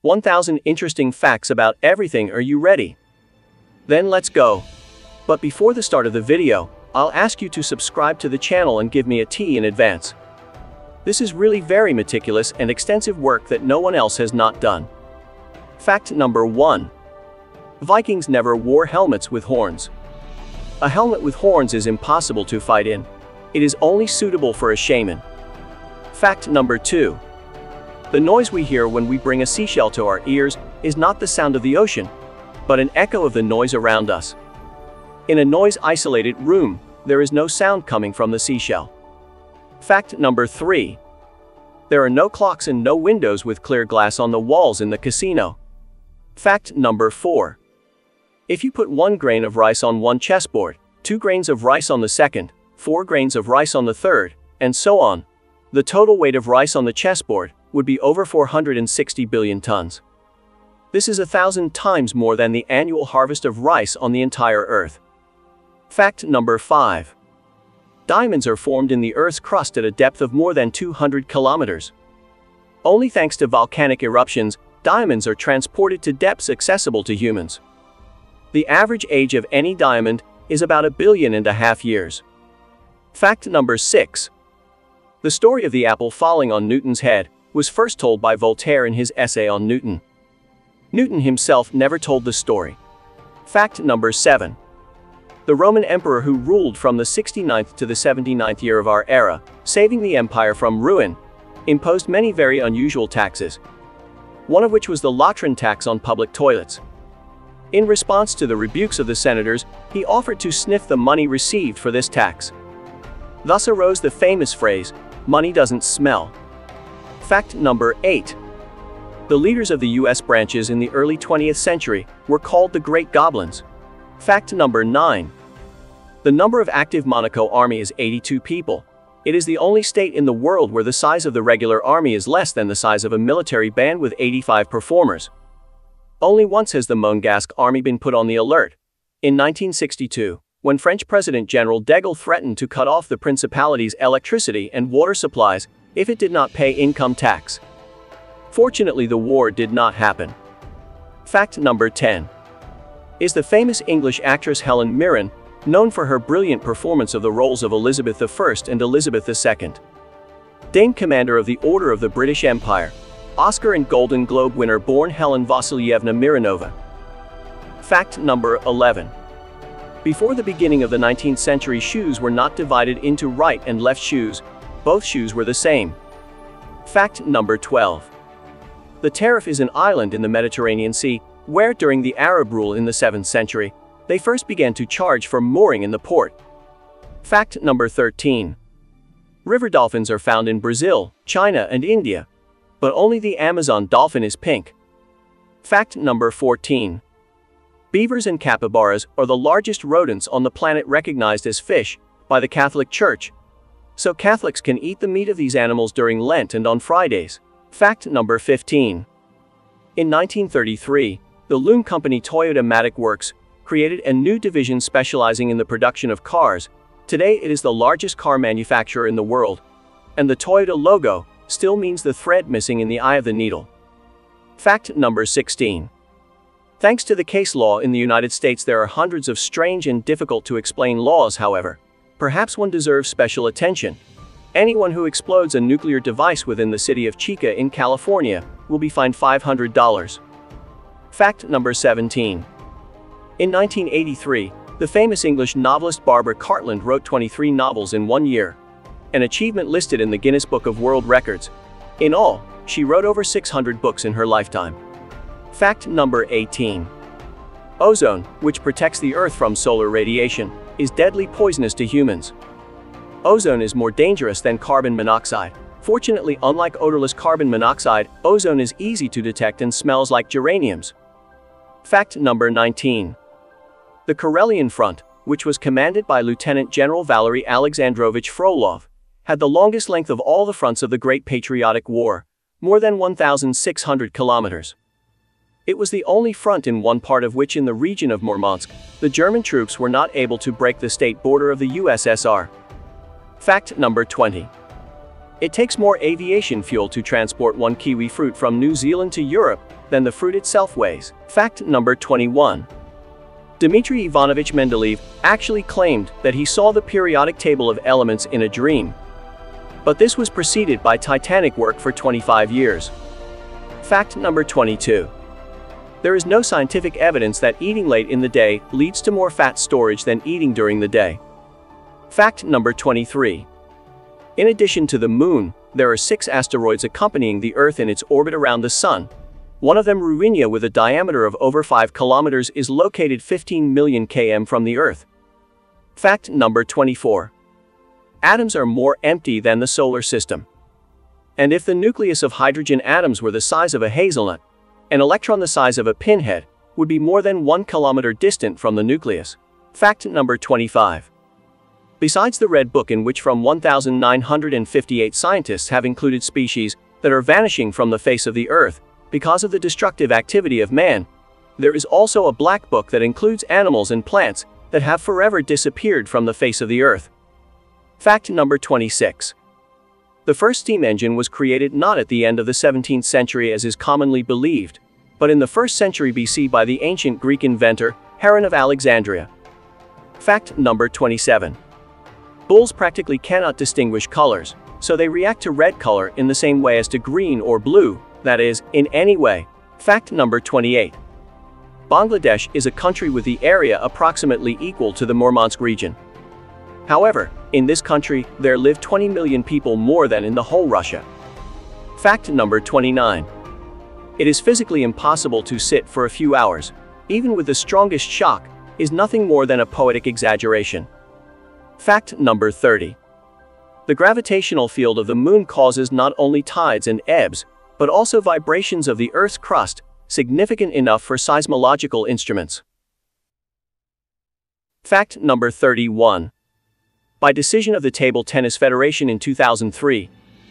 1,000 interesting facts about everything. Are you ready? Then let's go. But before the start of the video, I'll ask you to subscribe to the channel and give me a T in advance. This is really very meticulous and extensive work that no one else has not done. Fact number 1. Vikings never wore helmets with horns. A helmet with horns is impossible to fight in. It is only suitable for a shaman. Fact number 2. The noise we hear when we bring a seashell to our ears is not the sound of the ocean, but an echo of the noise around us. In a noise-isolated room, there is no sound coming from the seashell. Fact number 3. There are no clocks and no windows with clear glass on the walls in the casino. Fact number 4. If you put 1 grain of rice on one chessboard, 2 grains of rice on the second, 4 grains of rice on the third, and so on, the total weight of rice on the chessboard would be over 460 billion tons. This is 1,000 times more than the annual harvest of rice on the entire Earth. Fact number 5. Diamonds are formed in the Earth's crust at a depth of more than 200 kilometers. Only thanks to volcanic eruptions, diamonds are transported to depths accessible to humans. The average age of any diamond is about 1.5 billion years. Fact number 6. The story of the apple falling on Newton's head was first told by Voltaire in his essay on Newton. Newton himself never told the story. Fact number 7. The Roman emperor who ruled from the 69th to the 79th year of our era, saving the empire from ruin, imposed many very unusual taxes, one of which was the Latrin tax on public toilets. In response to the rebukes of the senators, he offered to sniff the money received for this tax. Thus arose the famous phrase, "Money doesn't smell." Fact number 8. The leaders of the US branches in the early 20th century were called the Great Goblins. Fact number 9. The number of active Monaco army is 82 people. It is the only state in the world where the size of the regular army is less than the size of a military band with 85 performers. Only once has the Monegasque army been put on the alert. In 1962, when French President General de Gaulle threatened to cut off the principality's electricity and water supplies if it did not pay income tax. Fortunately, the war did not happen. Fact number 10. Is the famous English actress Helen Mirren, known for her brilliant performance of the roles of Elizabeth I and Elizabeth II. Dame Commander of the Order of the British Empire, Oscar and Golden Globe winner born Helen Vasilyevna Mironova. Fact number 11. Before the beginning of the 19th century, shoes were not divided into right and left shoes. Both shoes were the same. Fact number 12. The Tarif is an island in the Mediterranean Sea, where during the Arab rule in the 7th century, they first began to charge for mooring in the port. Fact number 13. River dolphins are found in Brazil, China, and India, but only the Amazon dolphin is pink. Fact number 14. Beavers and capybaras are the largest rodents on the planet recognized as fish by the Catholic Church, so Catholics can eat the meat of these animals during Lent and on Fridays. Fact number 15. In 1933, the Loon company Toyota Matic Works created a new division specializing in the production of cars. Today it is the largest car manufacturer in the world, and the Toyota logo still means the thread missing in the eye of the needle. Fact number 16. Thanks to the case law in the United States, there are hundreds of strange and difficult to explain laws. However, perhaps one deserves special attention. Anyone who explodes a nuclear device within the city of Chica in California will be fined $500. Fact number 17. In 1983, the famous English novelist Barbara Cartland wrote 23 novels in 1 year, an achievement listed in the Guinness Book of World Records. In all, she wrote over 600 books in her lifetime. Fact number 18. Ozone, which protects the Earth from solar radiation, is deadly poisonous to humans. Ozone is more dangerous than carbon monoxide. Fortunately, unlike odorless carbon monoxide, ozone is easy to detect and smells like geraniums. Fact number 19. The Karelian Front, which was commanded by Lieutenant General Valery Alexandrovich Frolov, had the longest length of all the fronts of the Great Patriotic War, more than 1,600 kilometers. It was the only front in one part of which, in the region of Murmansk, the German troops were not able to break the state border of the USSR. Fact number 20. It takes more aviation fuel to transport one kiwi fruit from New Zealand to Europe than the fruit itself weighs. Fact number 21. Dmitry Ivanovich Mendeleev actually claimed that he saw the periodic table of elements in a dream. But this was preceded by titanic work for 25 years. Fact number 22. There is no scientific evidence that eating late in the day leads to more fat storage than eating during the day. Fact number 23. In addition to the Moon, there are 6 asteroids accompanying the Earth in its orbit around the Sun. One of them, Rurinia, with a diameter of over 5 kilometers, is located 15 million km from the Earth. Fact number 24. Atoms are more empty than the solar system. And if the nucleus of hydrogen atoms were the size of a hazelnut, an electron the size of a pinhead would be more than 1 kilometer distant from the nucleus. Fact number 25. Besides the Red Book, in which from 1,958 scientists have included species that are vanishing from the face of the Earth because of the destructive activity of man, there is also a Black Book that includes animals and plants that have forever disappeared from the face of the Earth. Fact number 26. The first steam engine was created not at the end of the 17th century as is commonly believed, but in the 1st century BC by the ancient Greek inventor Heron of Alexandria. Fact number 27. Bulls practically cannot distinguish colors, so they react to red color in the same way as to green or blue, that is, in any way. Fact number 28. Bangladesh is a country with the area approximately equal to the Murmansk region. However, in this country, there live 20 million people more than in the whole Russia. Fact number 29. It is physically impossible to sit for a few hours, even with the strongest shock, is nothing more than a poetic exaggeration. Fact number 30. The gravitational field of the Moon causes not only tides and ebbs, but also vibrations of the Earth's crust, significant enough for seismological instruments. Fact number 31. By decision of the Table Tennis Federation in 2003,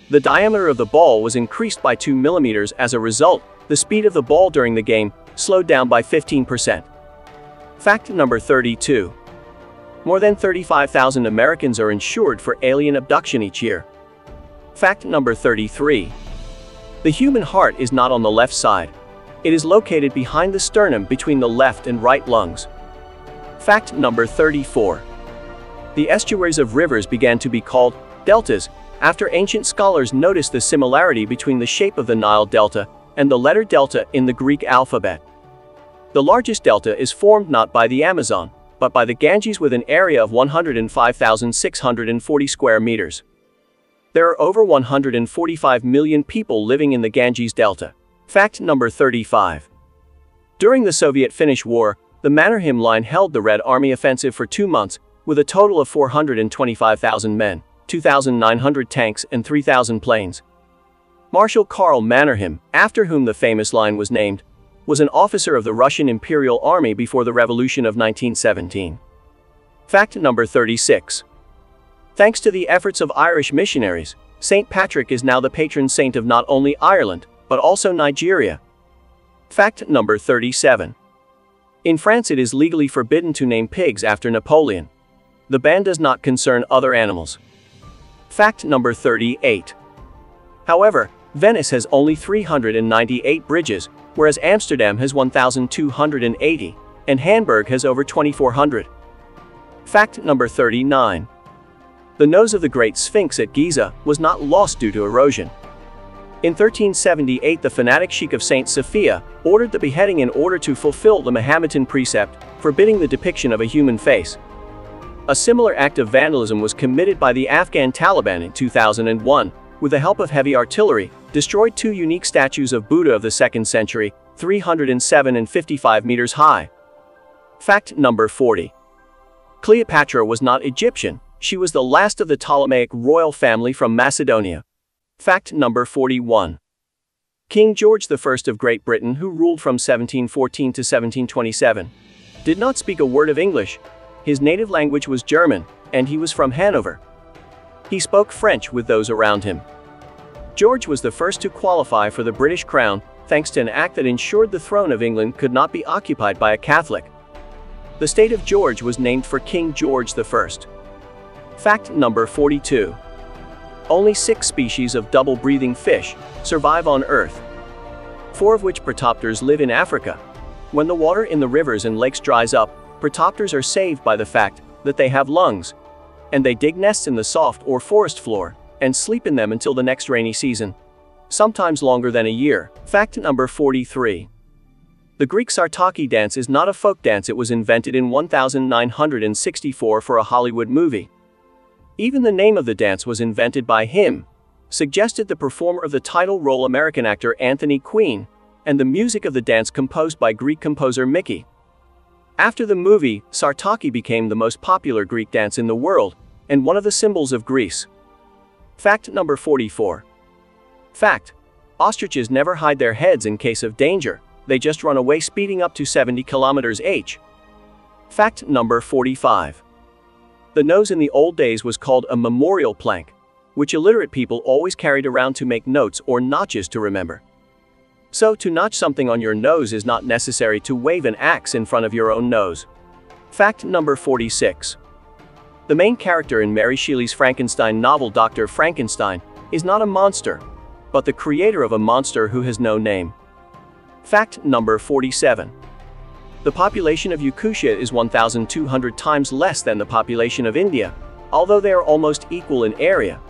the diameter of the ball was increased by 2 millimeters. As a result, the speed of the ball during the game slowed down by 15%. Fact number 32. More than 35,000 Americans are insured for alien abduction each year. Fact number 33. The human heart is not on the left side. It is located behind the sternum between the left and right lungs. Fact number 34. The estuaries of rivers began to be called deltas after ancient scholars noticed the similarity between the shape of the Nile Delta and the letter delta in the Greek alphabet. The largest delta is formed not by the Amazon, but by the Ganges, with an area of 105,640 square meters. There are over 145 million people living in the Ganges Delta. Fact number 35. During the Soviet-Finnish War, the Mannerheim Line held the Red Army offensive for 2 months, with a total of 425,000 men, 2,900 tanks, and 3,000 planes. Marshal Karl Mannerheim, after whom the famous line was named, was an officer of the Russian Imperial Army before the Revolution of 1917. Fact number 36. Thanks to the efforts of Irish missionaries, St. Patrick is now the patron saint of not only Ireland, but also Nigeria. Fact number 37. In France, it is legally forbidden to name pigs after Napoleon. The ban does not concern other animals. Fact number 38. However, Venice has only 398 bridges, whereas Amsterdam has 1,280, and Hamburg has over 2,400. Fact number 39. The nose of the Great Sphinx at Giza was not lost due to erosion. In 1378, the fanatic Sheikh of St. Sophia ordered the beheading in order to fulfill the Mahometan precept forbidding the depiction of a human face. A similar act of vandalism was committed by the Afghan Taliban in 2001, with the help of heavy artillery, destroyed 2 unique statues of Buddha of the 2nd century, 307 and 55 meters high. Fact number 40. Cleopatra was not Egyptian, she was the last of the Ptolemaic royal family from Macedonia. Fact number 41. King George I of Great Britain, who ruled from 1714 to 1727, did not speak a word of English. His native language was German, and he was from Hanover. He spoke French with those around him. George was the first to qualify for the British crown, thanks to an act that ensured the throne of England could not be occupied by a Catholic. The state of George was named for King George I. Fact number 42. Only 6 species of double-breathing fish survive on Earth, 4 of which protopters live in Africa. When the water in the rivers and lakes dries up, protopters are saved by the fact that they have lungs, and they dig nests in the soft or forest floor and sleep in them until the next rainy season, sometimes longer than a year. Fact number 43. The Greek Sartaki dance is not a folk dance. It was invented in 1964 for a Hollywood movie. Even the name of the dance was invented by him, suggested the performer of the title role American actor Anthony Quinn, and the music of the dance composed by Greek composer Mickey. After the movie, Sartaki became the most popular Greek dance in the world, and one of the symbols of Greece. Fact number 44. Fact: ostriches never hide their heads in case of danger, they just run away speeding up to 70 km/h. Fact number 45. The nose in the old days was called a memorial plank, which illiterate people always carried around to make notes or notches to remember. So, to notch something on your nose is not necessary to wave an axe in front of your own nose. Fact number 46. The main character in Mary Shelley's Frankenstein novel, Dr. Frankenstein, is not a monster, but the creator of a monster who has no name. Fact number 47. The population of Yakutia is 1,200 times less than the population of India, although they are almost equal in area.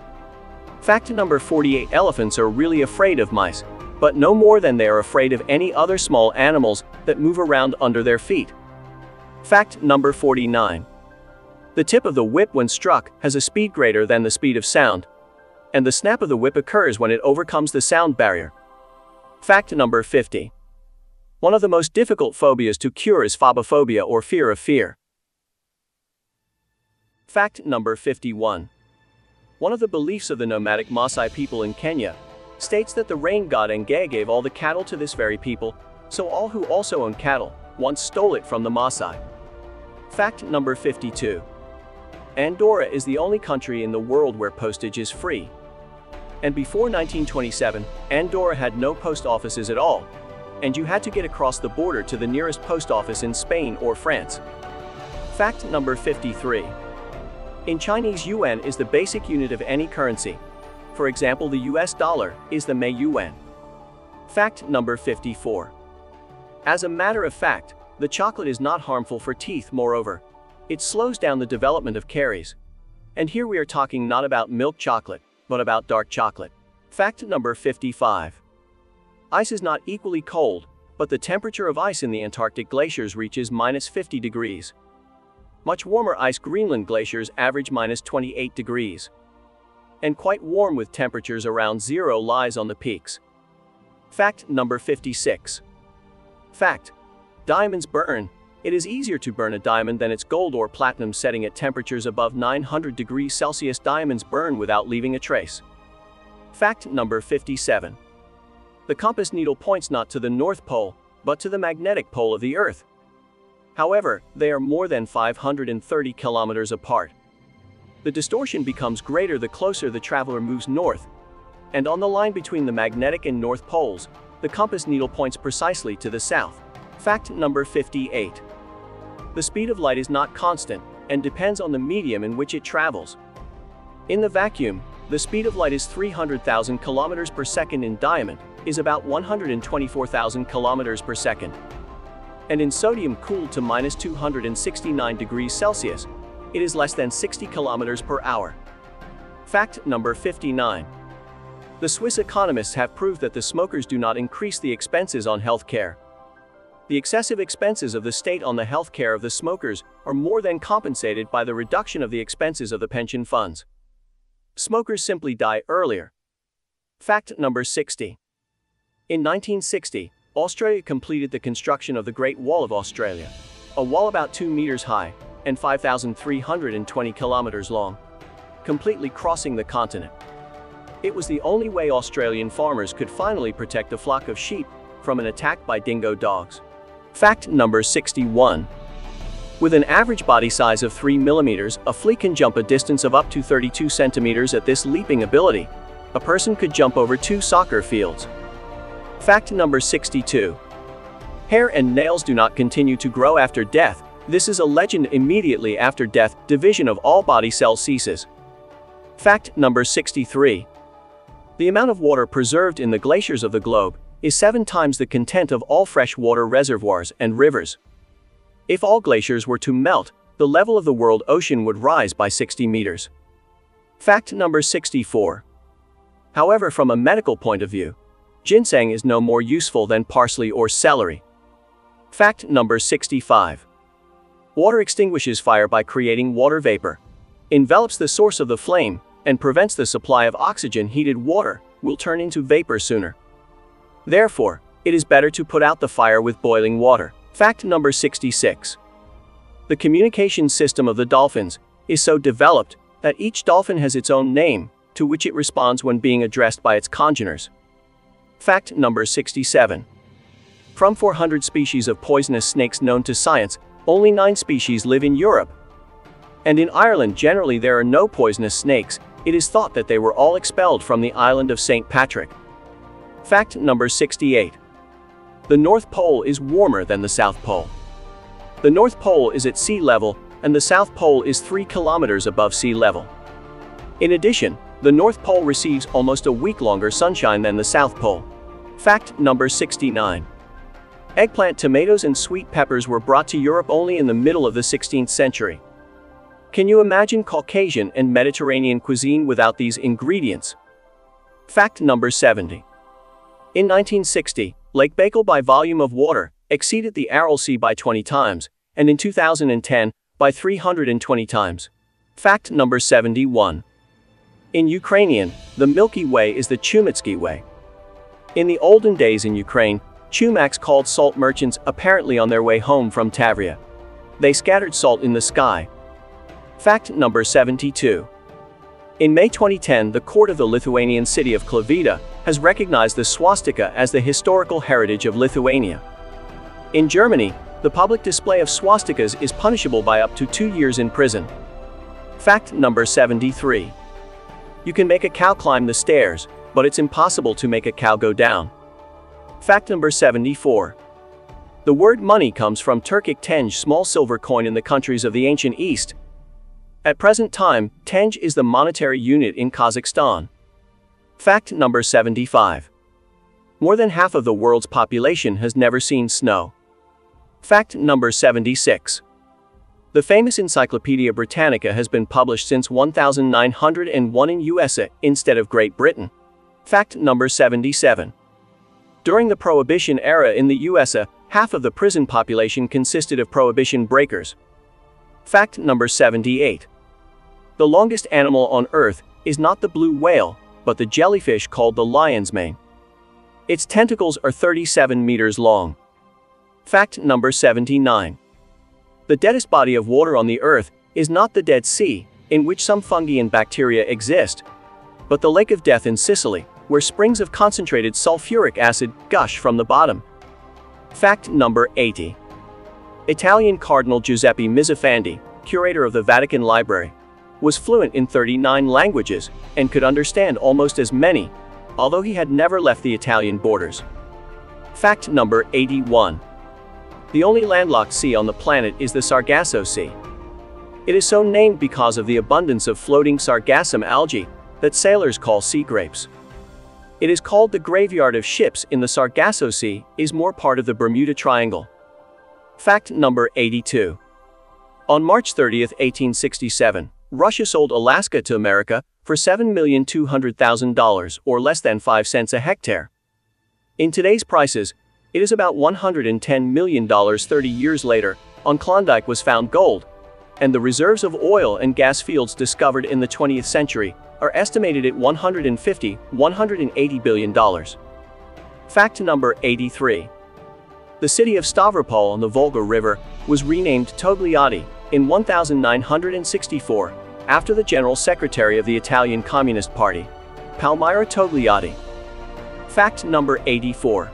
Fact number 48. Elephants are really afraid of mice, but no more than they are afraid of any other small animals that move around under their feet. Fact number 49. The tip of the whip when struck has a speed greater than the speed of sound, and the snap of the whip occurs when it overcomes the sound barrier. Fact number 50. One of the most difficult phobias to cure is phobophobia, or fear of fear. Fact number 51. One of the beliefs of the nomadic Maasai people in Kenya states that the rain god Engai gave all the cattle to this very people, so all who also own cattle once stole it from the Maasai. Fact number 52. Andorra is the only country in the world where postage is free. And before 1927, Andorra had no post offices at all, and you had to get across the border to the nearest post office in Spain or France. Fact number 53. In Chinese, yuan is the basic unit of any currency. For example, the US dollar is the Mei yuan. Fact number 54. As a matter of fact, the chocolate is not harmful for teeth. Moreover, it slows down the development of caries. And here we are talking not about milk chocolate, but about dark chocolate. Fact number 55. Ice is not equally cold, but the temperature of ice in the Antarctic glaciers reaches -50 degrees. Much warmer ice Greenland glaciers average -28 degrees. And quite warm with temperatures around 0 lies on the peaks. Fact number 56. Fact: diamonds burn. It is easier to burn a diamond than its gold or platinum setting at temperatures above 900 degrees Celsius. Diamonds burn without leaving a trace. Fact number 57. The compass needle points not to the North Pole, but to the magnetic pole of the Earth. However, they are more than 530 kilometers apart. The distortion becomes greater the closer the traveler moves north, and on the line between the magnetic and north poles, the compass needle points precisely to the south. Fact number 58. The speed of light is not constant and depends on the medium in which it travels. In the vacuum, the speed of light is 300,000 kilometers per second. In diamond, is about 124,000 kilometers per second. And in sodium cooled to -269 degrees Celsius, it is less than 60 kilometers per hour. Fact number 59. The Swiss economists have proved that the smokers do not increase the expenses on health care. The excessive expenses of the state on the health care of the smokers are more than compensated by the reduction of the expenses of the pension funds. Smokers simply die earlier. Fact number 60. In 1960, Australia completed the construction of the Great Wall of Australia, a wall about 2 meters high and 5,320 kilometers long, completely crossing the continent. It was the only way Australian farmers could finally protect a flock of sheep from an attack by dingo dogs. Fact number 61. With an average body size of 3 millimeters, a flea can jump a distance of up to 32 centimeters. At this leaping ability, a person could jump over 2 soccer fields. Fact number 62. Hair and nails do not continue to grow after death. This is a legend. Immediately after death, division of all body cells ceases. Fact number 63. The amount of water preserved in the glaciers of the globe is 7 times the content of all freshwater reservoirs and rivers. If all glaciers were to melt, the level of the world ocean would rise by 60 meters. Fact number 64. However, from a medical point of view, ginseng is no more useful than parsley or celery. Fact number 65. Water extinguishes fire by creating water vapor, envelops the source of the flame, and prevents the supply of oxygen. Heated water will turn into vapor sooner. Therefore, it is better to put out the fire with boiling water. Fact number 66. The communication system of the dolphins is so developed that each dolphin has its own name, to which it responds when being addressed by its congeners. Fact number 67. From 400 species of poisonous snakes known to science, only 9 species live in Europe. And in Ireland generally there are no poisonous snakes. It is thought that they were all expelled from the island of St. Patrick. Fact number 68. The North Pole is warmer than the South Pole. The North Pole is at sea level, and the South Pole is 3 kilometers above sea level. In addition, the North Pole receives almost a week longer sunshine than the South Pole. Fact number 69. Eggplant, tomatoes, and sweet peppers were brought to Europe only in the middle of the 16th century. Can you imagine Caucasian and Mediterranean cuisine without these ingredients? Fact number 70. In 1960, Lake Baikal by volume of water exceeded the Aral Sea by 20 times, and in 2010, by 320 times. Fact number 71. In Ukrainian, the Milky Way is the Chumetsky Way. In the olden days in Ukraine, Chumaks called salt merchants apparently on their way home from Tavria. They scattered salt in the sky. Fact number 72. In May 2010, the court of the Lithuanian city of Klaipėda has recognized the swastika as the historical heritage of Lithuania. In Germany, the public display of swastikas is punishable by up to 2 years in prison. Fact number 73. You can make a cow climb the stairs, but it's impossible to make a cow go down. Fact number 74. The word money comes from Turkic tenge, small silver coin in the countries of the ancient East. At present time, tenge is the monetary unit in Kazakhstan. Fact number 75. More than half of the world's population has never seen snow. Fact number 76. The famous Encyclopedia Britannica has been published since 1901 in USA instead of Great Britain. Fact number 77. During the Prohibition era in the USA, half of the prison population consisted of prohibition breakers. Fact number 78. The longest animal on Earth is not the blue whale, but the jellyfish called the lion's mane. Its tentacles are 37 meters long. Fact number 79. The deadest body of water on the Earth is not the Dead Sea, in which some fungi and bacteria exist, but the Lake of Death in Sicily, where springs of concentrated sulfuric acid gush from the bottom. Fact number 80. Italian Cardinal Giuseppe Mizzafandi, curator of the Vatican Library, was fluent in 39 languages and could understand almost as many, although he had never left the Italian borders. Fact number 81. The only landlocked sea on the planet is the Sargasso Sea. It is so named because of the abundance of floating sargassum algae that sailors call sea grapes. It is called the graveyard of ships in the Sargasso Sea, is more part of the Bermuda Triangle. Fact number 82. On March 30, 1867, Russia sold Alaska to America for $7,200,000 or less than 5 cents a hectare. In today's prices, it is about $110 million. 30 years later, on Klondike was found gold, and the reserves of oil and gas fields discovered in the 20th century are estimated at $180 billion. Fact number 83. The city of Stavropol on the Volga River was renamed Togliatti in 1964 after the General Secretary of the Italian Communist Party, Palmiro Togliatti. Fact number 84.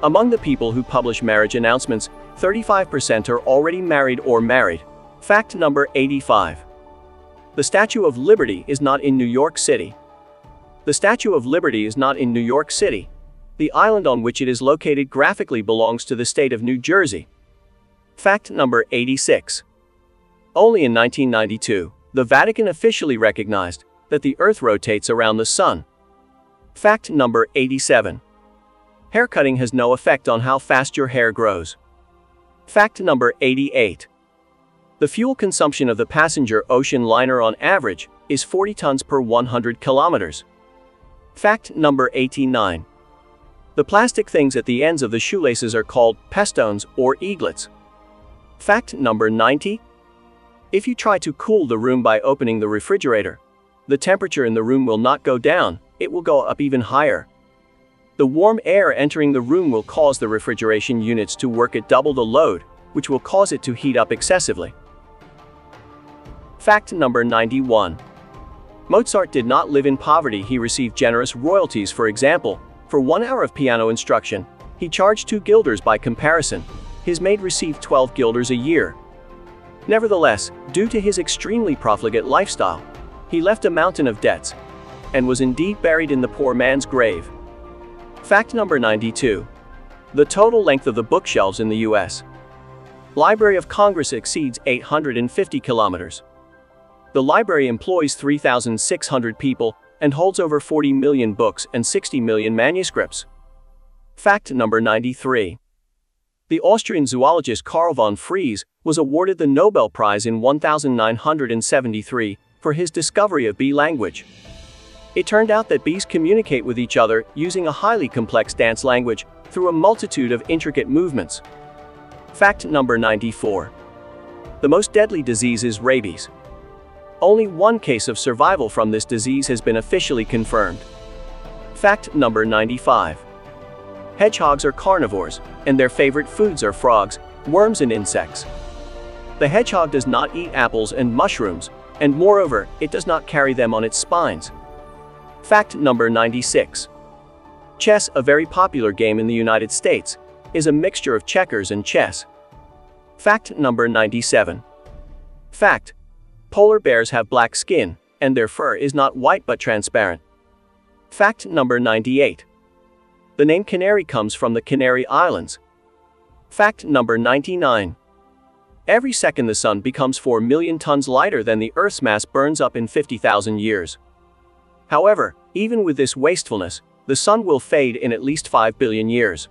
Among the people who publish marriage announcements, 35% are already married or married. Fact number 85. The Statue of Liberty is not in New York City. The Statue of Liberty is not in New York City. The island on which it is located graphically belongs to the state of New Jersey. Fact number 86. Only in 1992, the Vatican officially recognized that the Earth rotates around the Sun. Fact number 87. Haircutting has no effect on how fast your hair grows. Fact number 88. The fuel consumption of the passenger ocean liner on average is 40 tons per 100 kilometers. Fact number 89. The plastic things at the ends of the shoelaces are called pestones or eaglets. Fact number 90. If you try to cool the room by opening the refrigerator, the temperature in the room will not go down, it will go up even higher. The warm air entering the room will cause the refrigeration units to work at double the load, which will cause it to heat up excessively. Fact number 91. Mozart did not live in poverty. He received generous royalties. For example, for 1 hour of piano instruction, he charged 2 guilders. By comparison, his maid received 12 guilders a year. Nevertheless, due to his extremely profligate lifestyle, he left a mountain of debts and was indeed buried in the poor man's grave. Fact number 92. The total length of the bookshelves in the U.S. Library of Congress exceeds 850 kilometers. The library employs 3,600 people and holds over 40 million books and 60 million manuscripts. Fact number 93. The Austrian zoologist Karl von Fries was awarded the Nobel Prize in 1973 for his discovery of bee language. It turned out that bees communicate with each other using a highly complex dance language through a multitude of intricate movements. Fact number 94. The most deadly disease is rabies. Only one case of survival from this disease has been officially confirmed. Fact number 95. Hedgehogs are carnivores, and their favorite foods are frogs, worms and insects. The hedgehog does not eat apples and mushrooms, and moreover, it does not carry them on its spines. Fact number 96. Chess, a very popular game in the United States, is a mixture of checkers and chess. Fact number 97. Fact: polar bears have black skin, and their fur is not white but transparent. Fact number 98. The name Canary comes from the Canary Islands. Fact number 99. Every second the sun becomes 4 million tons lighter than the Earth's mass burns up in 50,000 years. However, even with this wastefulness, the sun will fade in at least 5 billion years.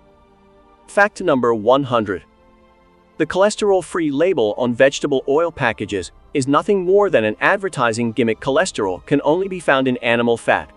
Fact number 100. The cholesterol-free label on vegetable oil packages is nothing more than an advertising gimmick. Cholesterol can only be found in animal fat,